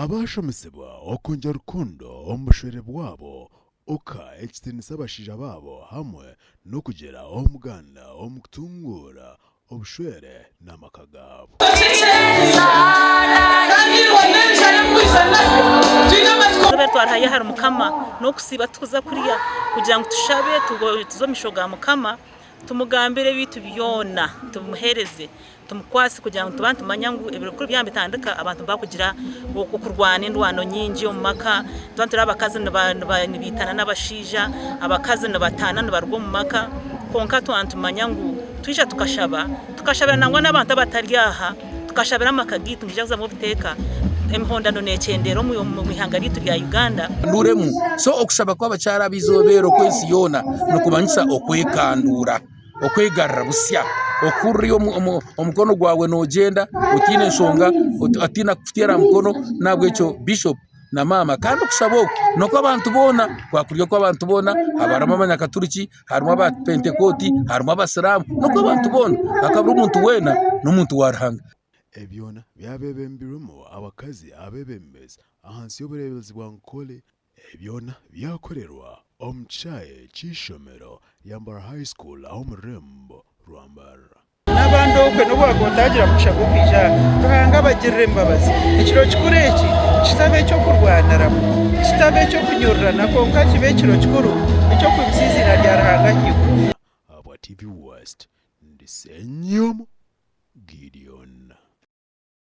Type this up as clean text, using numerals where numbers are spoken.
abashomesebwa okongera urukundo omubushwere bwabo oka ekitiinisa abashaija baabo hamwe n'okugira omuganda omu kutungura obushwere n'amaka gaabo. twarahaye hari mukama no kusiba tuza kuriya kugira ngo tushabe tuzomishoga mukama tumugambire bitu byona tumuhereze tumukwasi kugira ngo tubantu manyangu ebirukuru byambitandika abantu bakugira kurwana indwano nyingi mu maka tubantu abakazi n'abitana n'abashija abakazi n'abatana n'abarwo mu maka konka tubantu manyangu twisha tukashabira nangwa n'abantu abataryaha tukashabira amakagitu ngijaza mu biteka emhondano necendero mu mihangaritu ya Uganda nduremu so okushaba kwa bacara bizobero kwesi yona no kubanyisa okwekandura okwegarra busya okuriyo omukono gwawe nogenda utine nsonga atina kufutira mukono nabwo echo bishop na mama kandi okusaba noko abantu bona kwakuryo kwa abantu bona abarama abanyakaturiki harimo aba pentekoti harimo abasiramu noko abantu bona akabura umuntu wena n'umuntu warhanga ebyona byabebembirimo abakazi abebembezi ahansi y'uburebezi bwa Nkole ebyona byakorerwa omuchaye cy'ishomero Yambara High School aho mu Rembo Rwambara n'abandi okwe no bakotagira mushaka kwijana ruhanga bagirire imbabazi ikiro kikuru iki kitabe cyo kurwanira kitabe cyo kunyurana konka kibe kiro kikuru icyo kubisizina rya ruhanga higo aba TV West ndisenyomo Gideon.